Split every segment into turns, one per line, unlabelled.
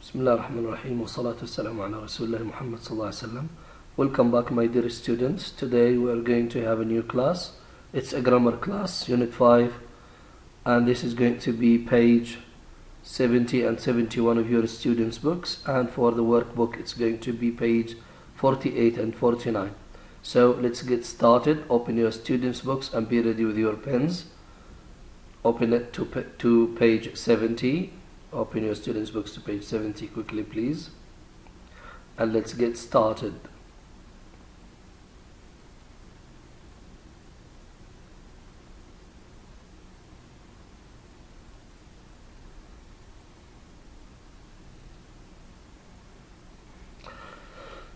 Bismillahirrahmanirrahim wa salatu wassalamu ala Rasulullah Muhammad sallallahu alaihi wasallam. Welcome back, my dear students. Today we are going to have a new class. It's a grammar class, Unit 5, and this is going to be page 70 and 71 of your students' books, and for the workbook it's going to be page 48 and 49. So let's get started. Open your students' books and be ready with your pens. Open it to page 70. Open your students' books to page 70 quickly, please. And let's get started.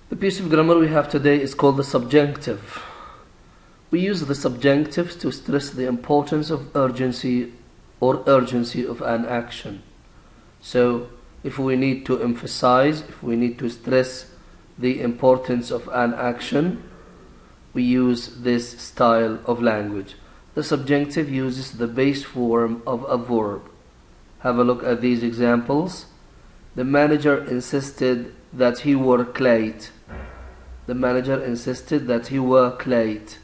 The piece of grammar we have today is called the subjunctive. We use the subjunctive to stress the importance of urgency or urgency of an action. So, if we need to emphasize, if we need to stress the importance of an action, we use this style of language. The subjunctive uses the base form of a verb. Have a look at these examples. The manager insisted that he work late. The manager insisted that he work late.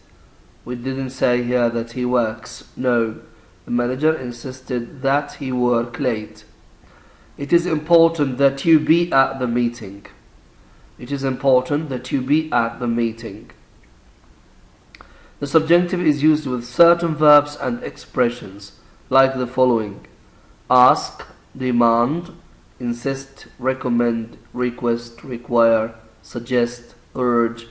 We didn't say here that he works. No, the manager insisted that he work late. It is important that you be at the meeting. It is important that you be at the meeting. The subjunctive is used with certain verbs and expressions like the following: ask, demand, insist, recommend, request, require, suggest, urge,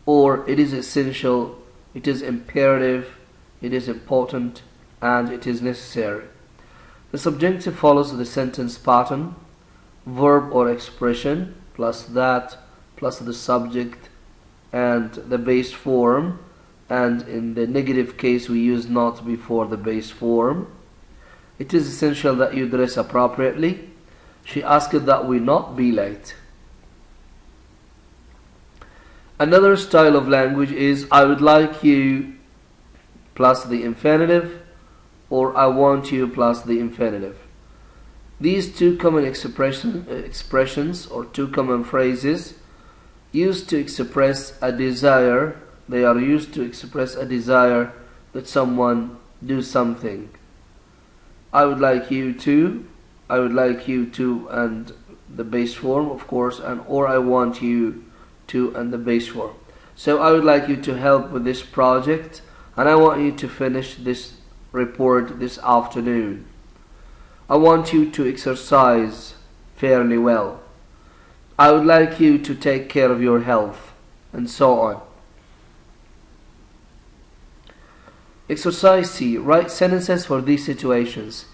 or it is essential, it is imperative, it is important, and it is necessary. The subjunctive follows the sentence pattern: verb or expression plus that plus the subject and the base form, and in the negative case we use not before the base form. It is essential that you dress appropriately. She asked that we not be late. Another style of language is I would like you plus the infinitive, or I want you plus the infinitive. These two common expressions or two common phrases used to express a desire. They are used to express a desire that someone do something. I would like you to, I would like you to, and the base form of course, and or I want you to and the base form. So I would like you to help with this project, and I want you to finish this report this afternoon. I want you to exercise fairly well. I would like you to take care of your health, and so on. Exercise C. Write sentences for these situations.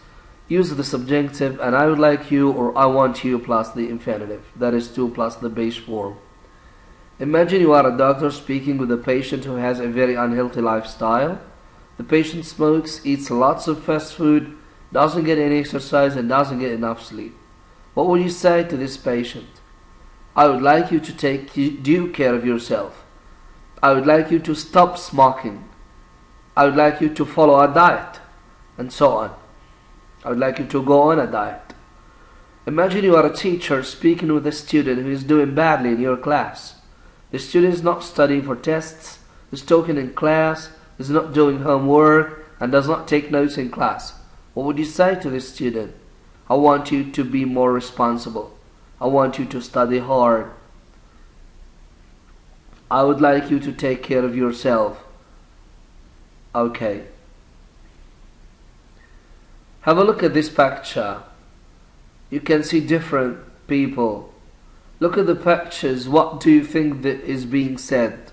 Use the subjunctive and I would like you or I want you plus the infinitive. That is to plus the base form. Imagine you are a doctor speaking with a patient who has a very unhealthy lifestyle. The patient smokes, eats lots of fast food, doesn't get any exercise, and doesn't get enough sleep. What would you say to this patient? I would like you to take due care of yourself. I would like you to stop smoking. I would like you to follow a diet, and so on. I would like you to go on a diet. Imagine you are a teacher speaking with a student who is doing badly in your class. The student is not studying for tests, is talking in class, is not doing homework, and does not take notes in class. What would you say to this student? I want you to be more responsible. I want you to study hard. I would like you to take care of yourself. Okay. Have a look at this picture. You can see different people. Look at the pictures. What do you think that is being said?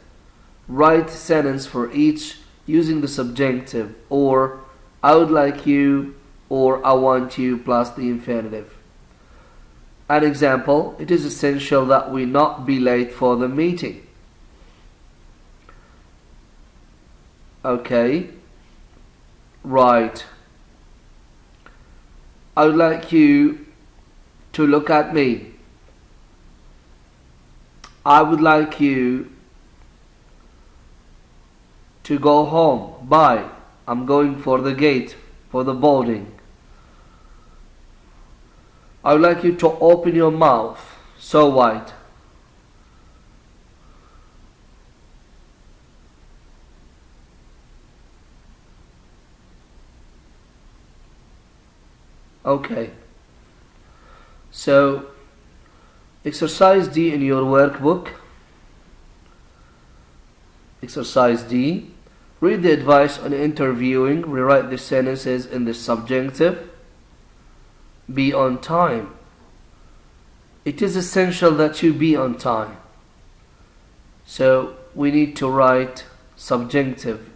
Write a sentence for each using the subjunctive, or I would like you or I want you plus the infinitive. An example: it is essential that we not be late for the meeting. Okay. Right. I would like you to look at me. I would like you to go home. Bye. I'm going for the gate, for the boarding. I would like you to open your mouth so wide. Okay. So, exercise D in your workbook. Exercise D. Read the advice on interviewing. Rewrite the sentences in the subjunctive. Be on time. It is essential that you be on time. So we need to write subjunctive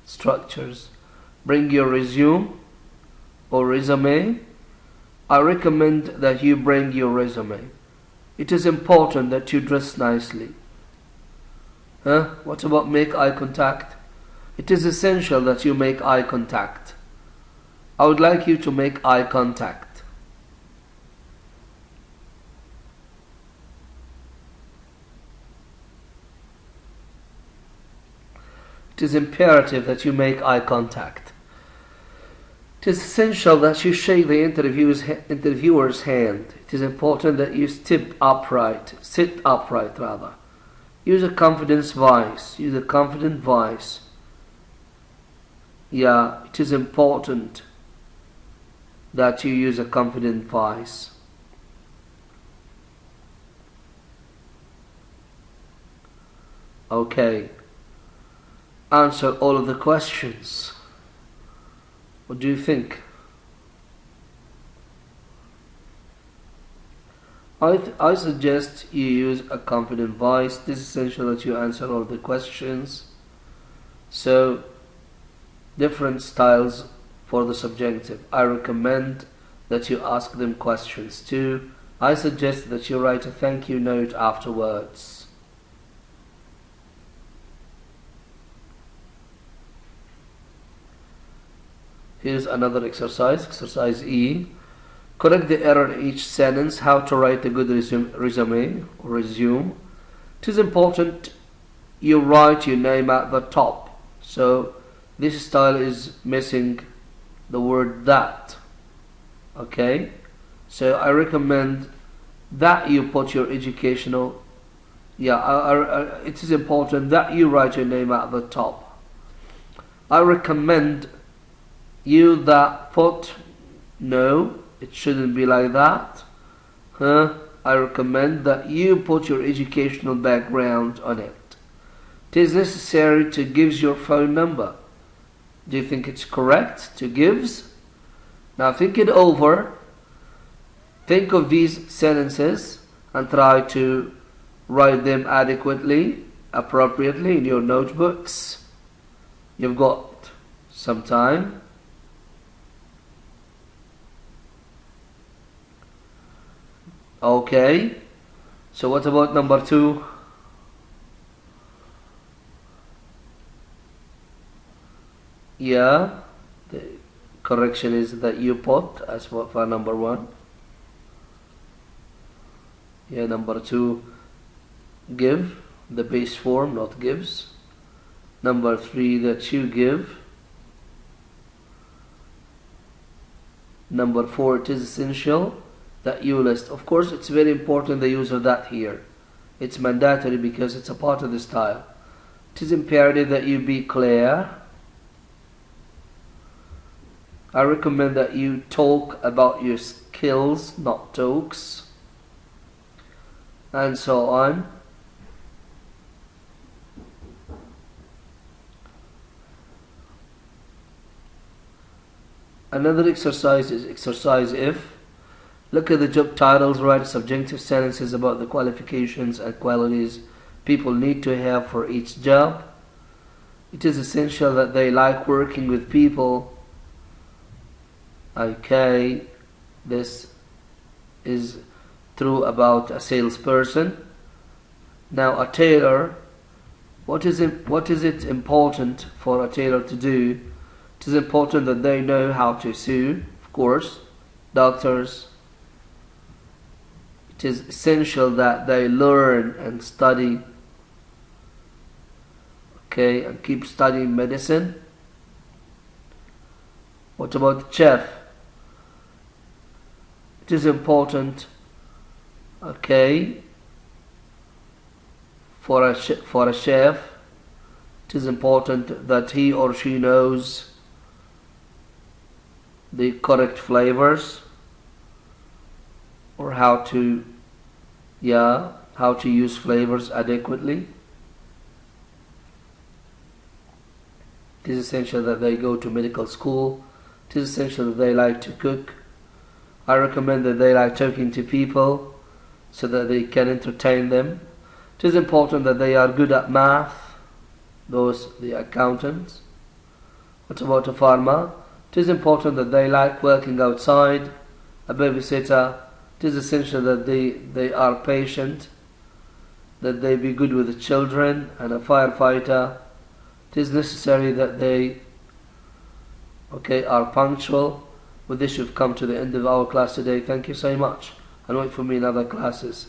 structures. Bring your resume or resume. I recommend that you bring your resume. It is important that you dress nicely. What about make eye contact? It is essential that you make eye contact. I would like you to make eye contact. It is imperative that you make eye contact. It is essential that you shake the interviewer's hand. It is important that you sit upright rather. Use a confident voice. Use a confident voice. Yeah, it is important that you use a confident voice. Okay. Answer all of the questions. What do you think? I suggest you use a confident voice. It is essential that you answer all the questions. So, different styles for the subjunctive. I recommend that you ask them questions too. I suggest that you write a thank you note afterwards. Here's another exercise, exercise E. Correct the error in each sentence. How to write a good resume or resume. It is important you write your name at the top. So this style is missing the word that. Okay, so I recommend that you put your educational. It is important that you write your name at the top. I recommend you that put. No, it shouldn't be like that. I recommend that you put your educational background on it. It is necessary to give your phone number. Do you think it's correct to gives? Now think it over. Think of these sentences and try to write them adequately, appropriately in your notebooks. You've got some time. Okay, so what about number 2? Yeah, the correction is that you put as for number 1. Yeah, number 2, give, the base form, not gives. Number 3, that you give. Number 4, it is essential that you list. Of course, it's very important the use of that here. It's mandatory because it's a part of the style. It is imperative that you be clear. I recommend that you talk about your skills, not talks, and so on. Another exercise is exercise if. Look at the job titles, write subjunctive sentences about the qualifications and qualities people need to have for each job. It is essential that they like working with people. Okay, this is true about a salesperson. Now a tailor, what is it important for a tailor to do? It is important that they know how to sew, of course. Doctors, it is essential that they learn and study, okay, and keep studying medicine. What about the chef? It is important, okay, for a chef. It is important that he or she knows the correct flavors, or how to use flavors adequately. It is essential that they go to medical school. It is essential that they like to cook. I recommend that they like talking to people so that they can entertain them. It is important that they are good at math, the accountants. What about a farmer? It is important that they like working outside, a babysitter. It is essential that they are patient, that they be good with the children, and a firefighter. It is necessary that they are punctual. With this, we've come to the end of our class today. Thank you so much, and wait for me in other classes.